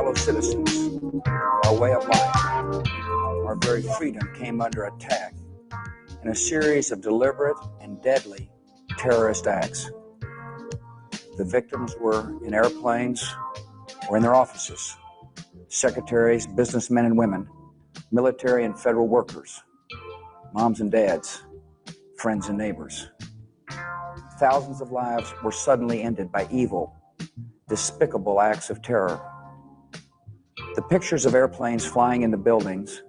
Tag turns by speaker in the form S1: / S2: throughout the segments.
S1: fellow citizens, our way of life, our very freedom came under attack in a series of deliberate and deadly terrorist acts. The victims were in airplanes or in their offices, secretaries, businessmen and women, military and federal workers, moms and dads, friends and neighbors. Thousands of lives were suddenly ended by evil, despicable acts of terror. The pictures of airplanes flying into buildings,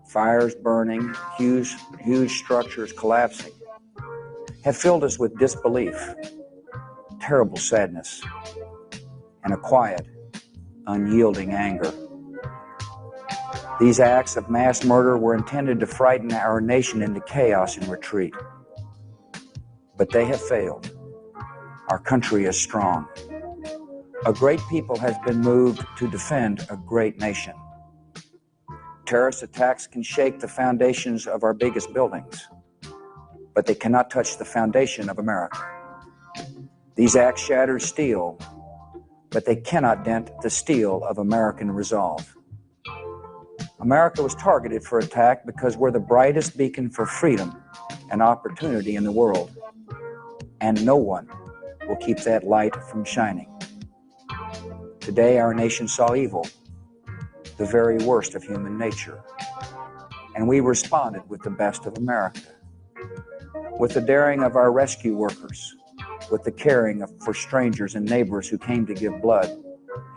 S1: fires burning, huge structures collapsing, have filled us with disbelief, terrible sadness, and a quiet, unyielding anger. These acts of mass murder were intended to frighten our nation into chaos and retreat. But they have failed. Our country is strong. A great people has been moved to defend a great nation. Terrorist attacks can shake the foundations of our biggest buildings, but they cannot touch the foundation of America. These acts shatter steel, but they cannot dent the steel of American resolve. America was targeted for attack because we're the brightest beacon for freedom and opportunity in the world, and no one will keep that light from shining. Today, our nation saw evil, the very worst of human nature, and we responded with the best of America, with the daring of our rescue workers, with the caring for strangers and neighbors who came to give blood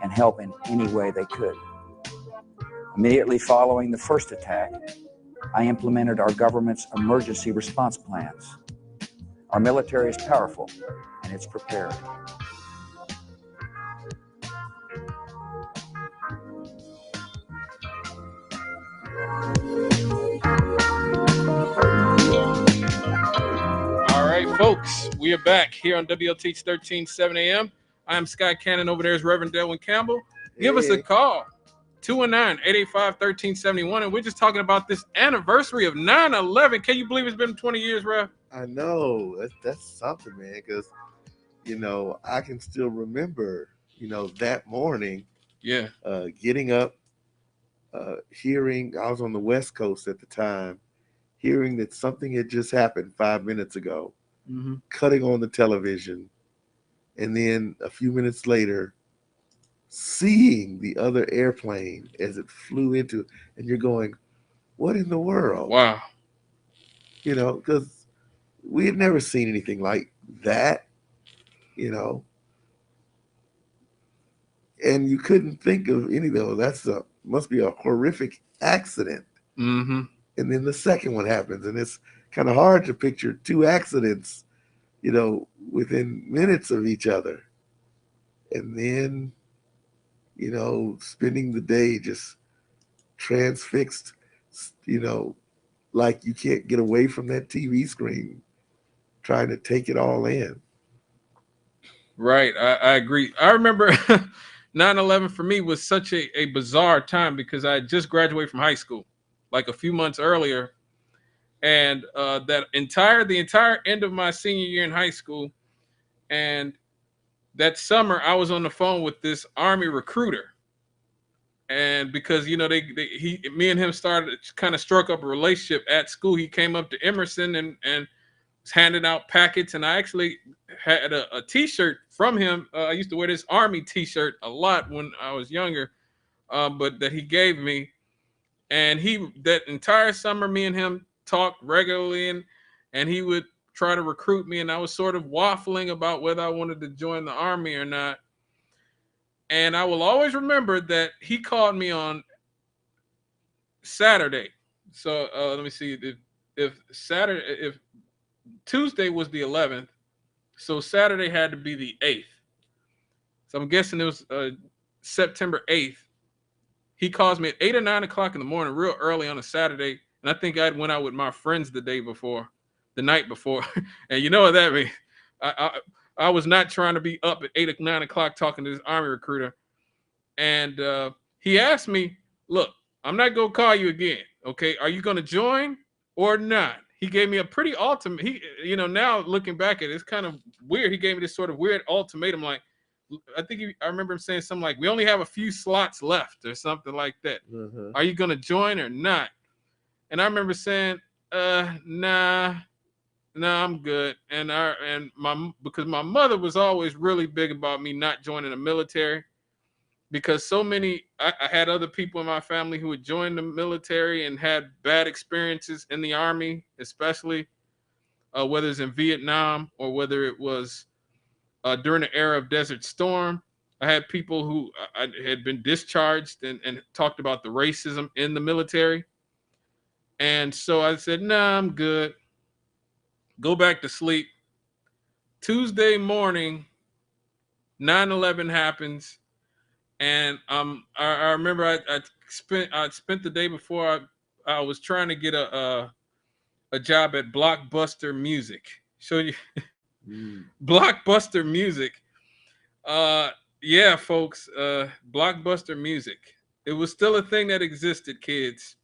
S1: and help in any way they could. Immediately following the first attack, I implemented our government's emergency response plans. Our military is powerful and it's prepared.
S2: All right, folks, we are back here on WLTH 1370 AM. I am Sky Cannon. Over there is Reverend Delwyn Campbell. Give us a call, 219-885-1371, and we're just talking about this anniversary of 9/11. Can you believe it's been 20 years, Rev?
S3: I know. That's something, man, because, I can still remember, that morning, getting up, hearing, I was on the West Coast at the time, hearing that something had just happened 5 minutes ago, cutting on the television, and then a few minutes later, seeing the other airplane as it flew into, and you're going, what in the world?
S2: Wow.
S3: Because we had never seen anything like that, and you couldn't think of any of those. Must be a horrific accident.
S2: Mm-hmm.
S3: And then the second one happens, and it's kind of hard to picture two accidents, within minutes of each other. And then, spending the day just transfixed, like you can't get away from that TV screen, trying to take it all in.
S2: Right. I agree. I remember 9/11 for me was such a bizarre time because I had just graduated from high school, like a few months earlier. And the entire end of my senior year in high school. And that summer I was on the phone with this Army recruiter. And because, me and him started kind of struck up a relationship at school. He came up to Emerson and was handing out packets. And I actually had a t-shirt from him. I used to wear this Army t-shirt a lot when I was younger, but that he gave me. And that entire summer, me and him talked regularly, and he would try to recruit me, and I was sort of waffling about whether I wanted to join the Army or not. And I will always remember that he called me on Saturday. So let me see, if Tuesday was the 11th, so Saturday had to be the 8th. So I'm guessing it was September 8th. He calls me at 8 or 9 o'clock in the morning, real early on a Saturday. And I think I went out with my friends the night before. And you know what that means? I was not trying to be up at 8 or 9 o'clock talking to this Army recruiter. And he asked me, look, I'm not going to call you again. Okay. Are you going to join or not? He gave me a pretty ultimate. Now looking back at it, it's kind of weird. He gave me this sort of weird ultimatum like, I remember him saying something like, "We only have a few slots left," or something like that. Are you gonna join or not? And I remember saying, nah, I'm good. Because my mother was always really big about me not joining the military, because I had other people in my family who had joined the military and had bad experiences in the Army, especially whether it's in Vietnam or whether it was during the era of Desert Storm. I had people who had been discharged and talked about the racism in the military. And so I said, nah, I'm good. Go back to sleep. Tuesday morning, 9/11 happens. And I remember I spent the day before I was trying to get a job at Blockbuster Music. Show you Blockbuster Music. Yeah, folks, Blockbuster Music. It was still a thing that existed, kids,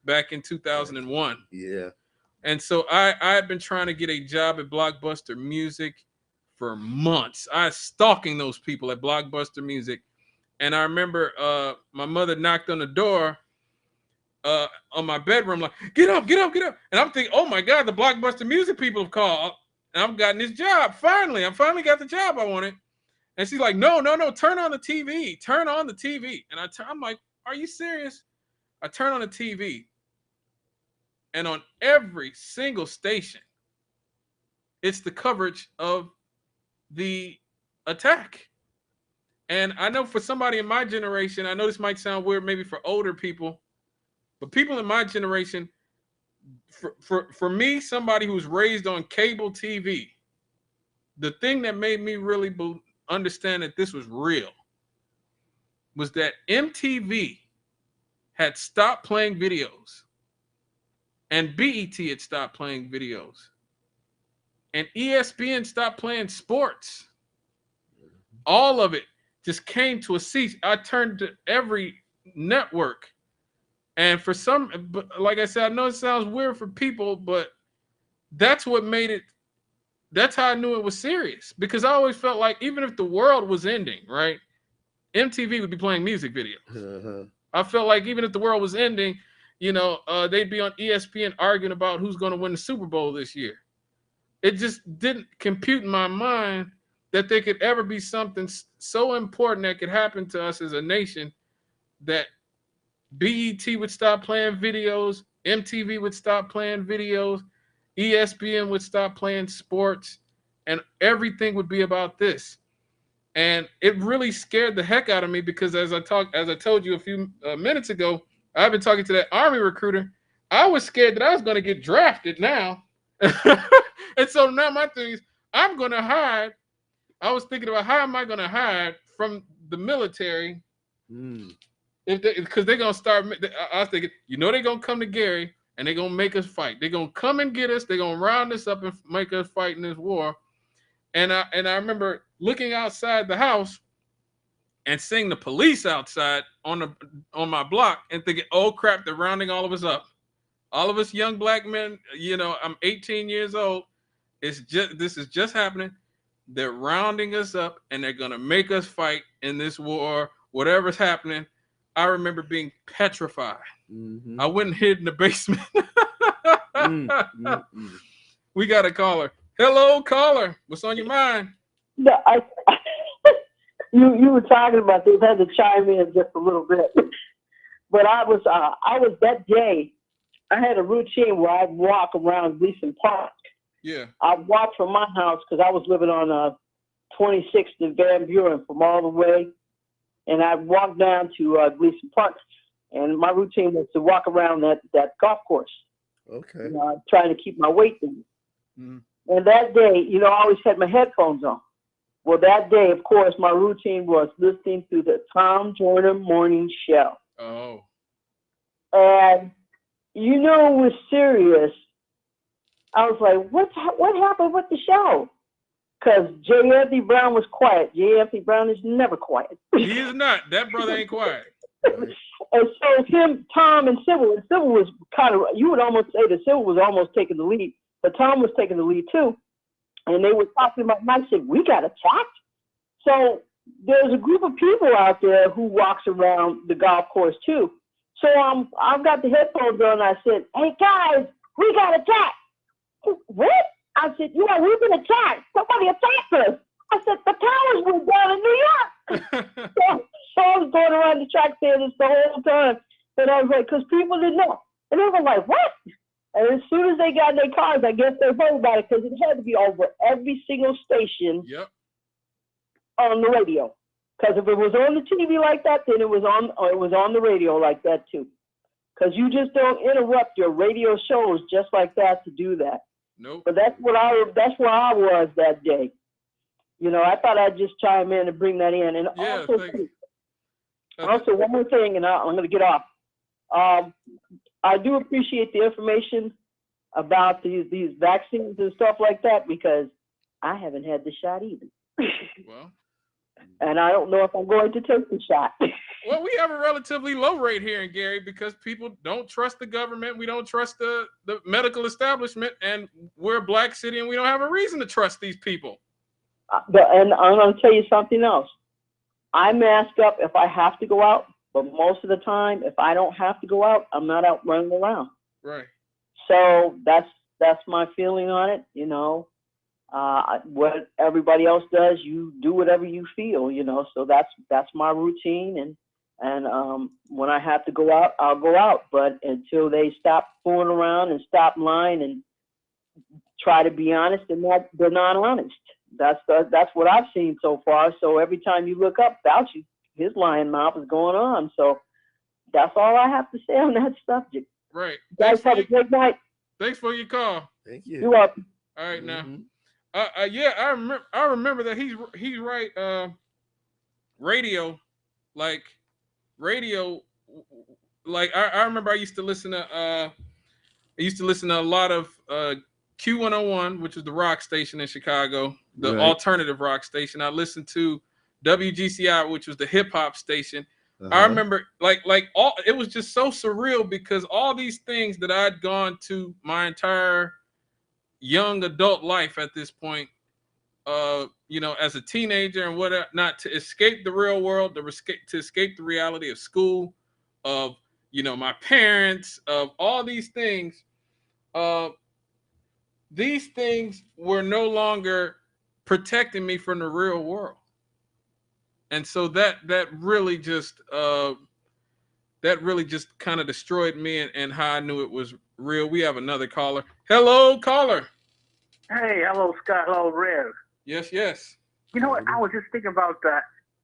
S2: back in 2001.
S3: Yeah.
S2: And so I had been trying to get a job at Blockbuster Music for months. I was stalking those people at Blockbuster Music. And I remember my mother knocked on the door on my bedroom, like, get up. And I'm thinking, oh my God, the Blockbuster Music people have called. And I've gotten this job. Finally, I finally got the job I wanted. And she's like, no, turn on the TV. Turn on the TV. And I'm like, are you serious? I turn on the TV. And on every single station, it's the coverage of the attack. And I know for somebody in my generation, I know this might sound weird maybe for older people, but people in my generation, for me, somebody who was raised on cable TV, the thing that made me really understand that this was real was that MTV had stopped playing videos and BET had stopped playing videos and ESPN stopped playing sports. All of it just came to a cease. I turned to every network. And for some, like I said, I know it sounds weird for people, but that's what made it. That's how I knew it was serious. Because I always felt like even if the world was ending, right, MTV would be playing music videos. I felt like even if the world was ending, they'd be on ESPN arguing about who's going to win the Super Bowl this year. It just didn't compute in my mind that there could ever be something so important that could happen to us as a nation that BET would stop playing videos, MTV would stop playing videos, ESPN would stop playing sports, and everything would be about this. And it really scared the heck out of me because as I told you a few minutes ago, I've been talking to that Army recruiter. I was scared that I was going to get drafted now. And so now my thing is, I'm going to hide. I was thinking about how am I going to hide from the military because they're going to start. I was thinking, they're going to come to Gary and they're going to make us fight. They're going to come and get us. They're going to round us up and make us fight in this war. And I remember looking outside the house and seeing the police outside on my block and thinking, oh crap, they're rounding all of us up. All of us young black men, I'm 18 years old. This is just happening. They're rounding us up and they're going to make us fight in this war, whatever's happening. I remember being petrified. I went and hid in the basement. We got a caller. Hello, caller. What's on your mind?
S4: No, you were talking about this. I had to chime in just a little bit. But I was that day, I had a routine where I'd walk around Gleason Park.
S2: Yeah.
S4: I'd walk from my house because I was living on 26th and Van Buren from all the way. And I'd walk down to Gleason Park. And my routine was to walk around that golf course.
S3: Okay.
S4: Trying to keep my weight down. And that day, I always had my headphones on. Well, that day, of course, my routine was listening to the Tom Joyner Morning Show.
S2: Oh.
S4: And, it was serious. I was like, what happened with the show? Because J. Anthony Brown was quiet. J. Anthony Brown is never quiet.
S2: He is not. That brother ain't quiet.
S4: And so Tom and Sybil was kind of, you would almost say that Sybil was almost taking the lead, but Tom was taking the lead too. And they were talking about, and I said, we got attacked? So there's a group of people out there who walks around the golf course too. So I've got the headphones on. And I said, "Hey guys, we got attacked." What? I said, "Yeah, we've been attacked. Somebody attacked us." I said, "The towers were down in New York." so I was going around the track saying this the whole time. And I was like, because people didn't know. And they were like, "What?" And as soon as they got in their cars, I guess they heard about it because it had to be over every single station on the radio. Because if it was on the TV like that, then it was on the radio like that too. Because you just don't interrupt your radio shows just like that to do that.
S2: Nope.
S4: But that's where I was that day. You know, I thought I'd just chime in and bring that in. And also one more thing, and I'm going to get off. I do appreciate the information about these vaccines and stuff like that, because I haven't had the shot either.
S2: Well.
S4: And I don't know if I'm going to take the shot.
S2: Well, we have a relatively low rate here in Gary because people don't trust the government. We don't trust the medical establishment, and we're a black city, and we don't have a reason to trust these people.
S4: And I'm going to tell you something else. I mask up if I have to go out, but most of the time, if I don't have to go out, I'm not out running around.
S2: Right.
S4: So that's my feeling on it. You know, what everybody else does, you do whatever you feel. You know, so that's my routine. And when I have to go out, I'll go out. But until they stop fooling around and stop lying and try to be honest, and they're not honest. That's what I've seen so far. So every time you look up, Fauci, his lying mouth is going on. So that's all I have to say on that subject.
S2: Right.
S4: Guys, have a great night.
S2: Thanks for your call.
S3: Thank you.
S4: You're welcome.
S2: All right, now. Yeah, I remember that he's right. Radio, like I remember I used to listen to a lot of Q101, which is the rock station in Chicago, the alternative rock station. I listened to WGCI, which was the hip hop station. I remember it was just so surreal because all these things that I'd gone to my entire young adult life at this point, you know, as a teenager and whatnot, to escape the real world, to escape the reality of school, of, you know, my parents, of all these things. These things were no longer protecting me from the real world. And so that really just kind of destroyed me and how I knew it was real. We have another caller. Hello, caller.
S5: Hey, hello, Scott. Hello, Rev.
S2: Yes.
S5: You know what? I was just thinking about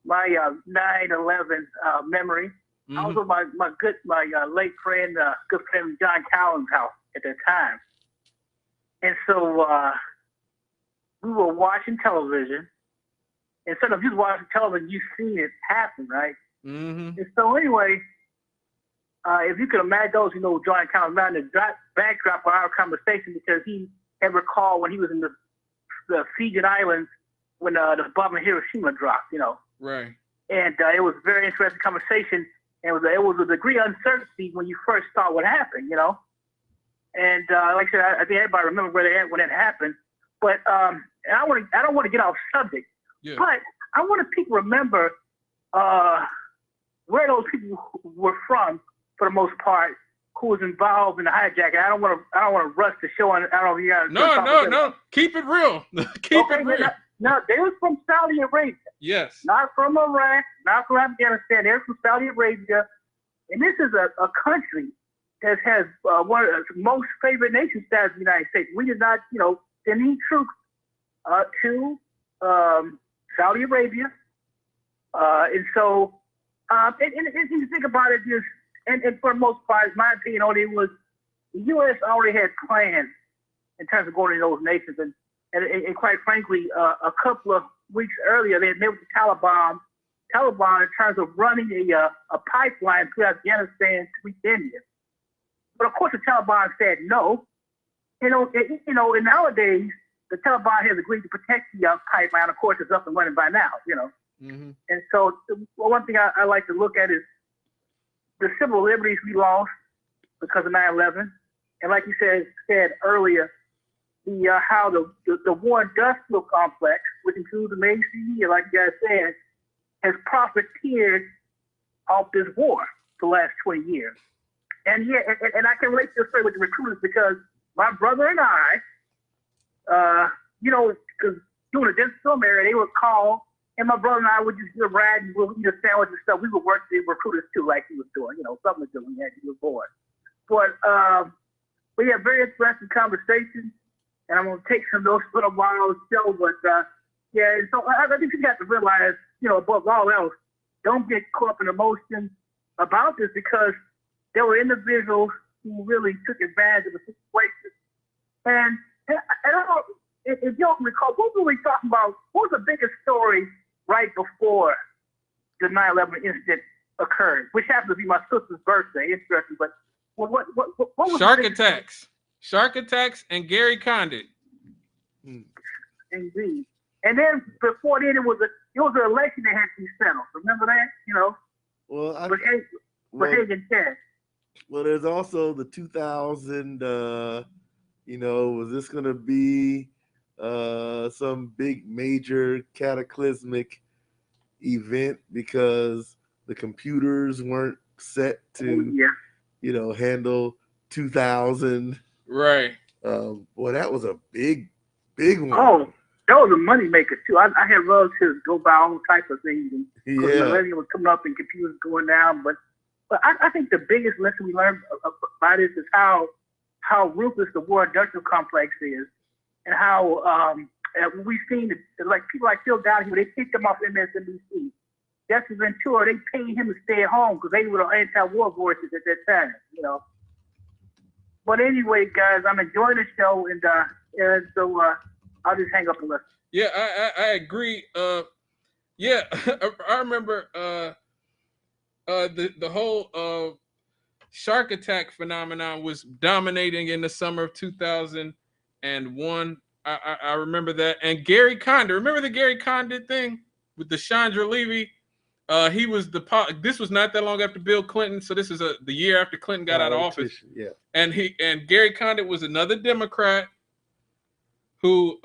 S5: my 9/11 memory.
S2: Mm-hmm.
S5: I was with my late friend, good friend John Collins' house at that time, and so we were watching television. Instead of just watching television, you see it happen, right?
S2: Mm-hmm.
S5: And so anyway, if you could imagine those, you know, John Collins, the backdrop of our conversation, because he had recalled when he was in the Fijian Islands when the bomb in Hiroshima dropped, you know.
S2: Right.
S5: And it was a very interesting conversation. And it was a degree of uncertainty when you first saw what happened, you know. And like I said, I think everybody remember where they at when it happened. But and I don't want to get off subject.
S2: Yeah.
S5: But I want people to remember where those people were from, for the most part, who was involved in the hijacking. I don't want to rush the show. I don't know if you guys.
S2: No. Keep it real. Keep it real.
S5: No, they was from Saudi Arabia.
S2: Yes.
S5: Not from Iraq, not from Afghanistan. They're from Saudi Arabia, and this is a country that has one of the most favored nation status in the United States. We did not, you know, send any troops to Saudi Arabia, and so and if you think about it, just and for the most part, in my opinion, it was the U.S. already had plans in terms of going to those nations, and quite frankly, a couple of weeks earlier, they had met with the Taliban in terms of running a pipeline through Afghanistan to reach India. But of course, the Taliban said no. And nowadays, the Taliban has agreed to protect the pipeline. Of course, it's up and running by now, you know.
S2: Mm-hmm.
S5: And so one thing I like to look at is the civil liberties we lost because of 9/11. And like you said earlier, how the war industrial complex, which includes the main CD, like you guys said, has profiteered off this war for the last 20 years. And yeah, and I can relate to the story with the recruiters because my brother and I, because doing a dense film area, they would call, and my brother and I would just ride and we'll eat a sandwich and stuff. We would work the recruiters too, like he was doing, something to do when he was bored. But we had very interesting conversations, and I'm going to take some of those little while show. But yeah, so I think you have to realize, above all else, don't get caught up in emotions about this because there were individuals who really took advantage of the situation. And I don't know if you don't recall, what were we talking about? What was the biggest story right before the 9/11 incident occurred, which happened to be my sister's birthday? Interesting, but what was
S2: Shark attacks, and Gary Condit.
S5: Indeed. And then before then, it was an election that had to be settled. Remember that?
S3: Well,
S5: Haig and Ted.
S3: Well, there's also the 2000. Was this going to be some big major cataclysmic event because the computers weren't set to, handle 2000.
S2: Right.
S3: Well, that was a big one.
S5: Oh, that was a money maker too. I had relatives go buy all types of things. And millennium was coming up and computers going down. But I think the biggest lesson we learned about this is how ruthless the war industrial complex is, and how we've seen it, like people like Phil Donahue, they picked him off MSNBC. Jesse Ventura, they paid him to stay at home because they were the anti-war voices at that time. But anyway, guys, I'm enjoying the show, and so I'll just hang up and listen.
S2: Yeah, I agree. Yeah, I remember the whole shark attack phenomenon was dominating in the summer of 2001. I remember that. And Gary Condit, remember the Gary Condit thing with the Chandra Levy? He was this was not that long after Bill Clinton, so this is the year after Clinton got out of office.
S3: Yeah.
S2: And Gary Condit was another Democrat who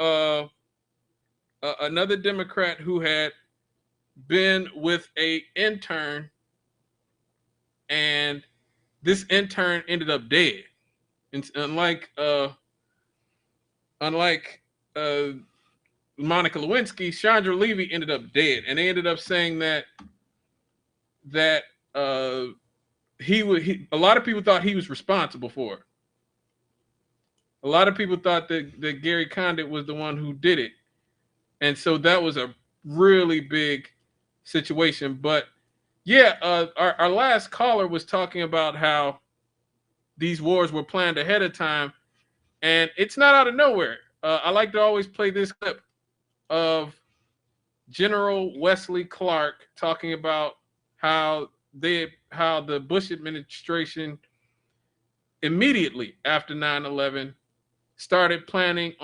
S2: had been with a intern, and this intern ended up dead. And unlike Monica Lewinsky, Chandra Levy ended up dead, and they ended up saying that a lot of people thought he was responsible for it. A lot of people thought that Gary Condit was the one who did it, and so that was a really big situation. But yeah, our last caller was talking about how these wars were planned ahead of time, and it's not out of nowhere. I like to always play this clip of General Wesley Clark talking about how the Bush administration immediately after 9/11 started planning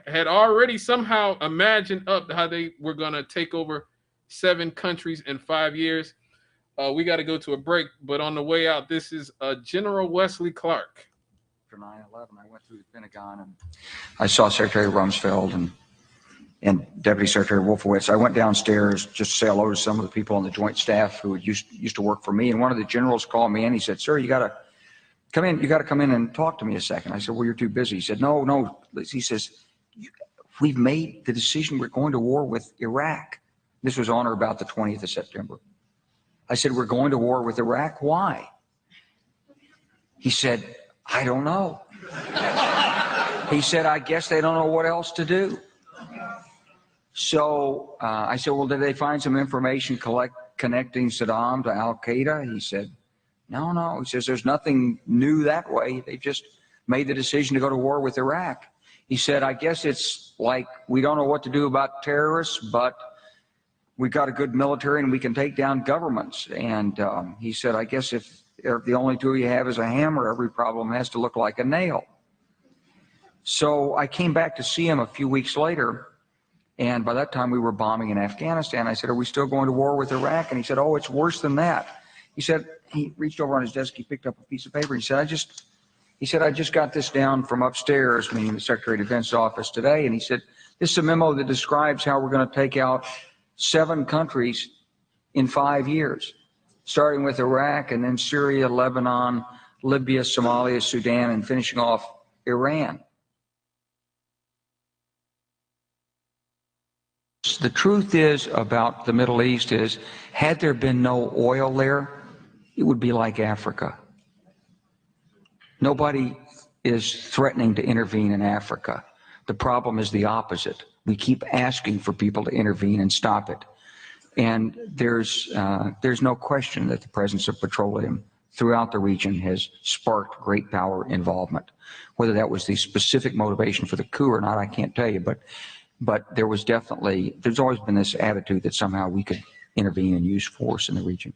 S2: had already somehow imagined up how they were going to take over 7 countries in 5 years. We got to go to a break, but on the way out, this is General Wesley Clark.
S6: After 9/11, I went through the Pentagon and I saw Secretary Rumsfeld and Deputy Secretary Wolfowitz. I went downstairs just to say hello to some of the people on the Joint Staff who used to work for me. And one of the generals called me and he said, "Sir, you got to come in. You got to come in and talk to me a second." I said, "Well, you're too busy." He said, No. He says, "We've made the decision. We're going to war with Iraq." This was on or about the 20th of September. I said, "We're going to war with Iraq. Why?" He said, "I don't know." He said, "I guess they don't know what else to do." So I said, "Well, did they find some information connecting Saddam to Al-Qaeda?" He said, No. He says, "There's nothing new that way. They just made the decision to go to war with Iraq." He said, "I guess it's like we don't know what to do about terrorists, but we got a good military and we can take down governments." And he said, "I guess if the only tool you have is a hammer, every problem has to look like a nail." So I came back to see him a few weeks later, and by that time we were bombing in Afghanistan. I said, "Are we still going to war with Iraq?" And he said, "Oh, it's worse than that." He said, he reached over on his desk, he picked up a piece of paper. He said, I just got this down from upstairs, meaning the Secretary of Defense office today. And he said, "This is a memo that describes how we're going to take out 7 countries in 5 years, starting with Iraq and then Syria, Lebanon, Libya, Somalia, Sudan, and finishing off Iran. The truth is about the Middle East is, had there been no oil there, it would be like Africa. Nobody is threatening to intervene in Africa. The problem is the opposite. We keep asking for people to intervene and stop it. And there's no question that the presence of petroleum throughout the region has sparked great power involvement. Whether that was the specific motivation for the coup or not, I can't tell you, but there was definitely, there's always been this attitude that somehow we could intervene and use force in the region.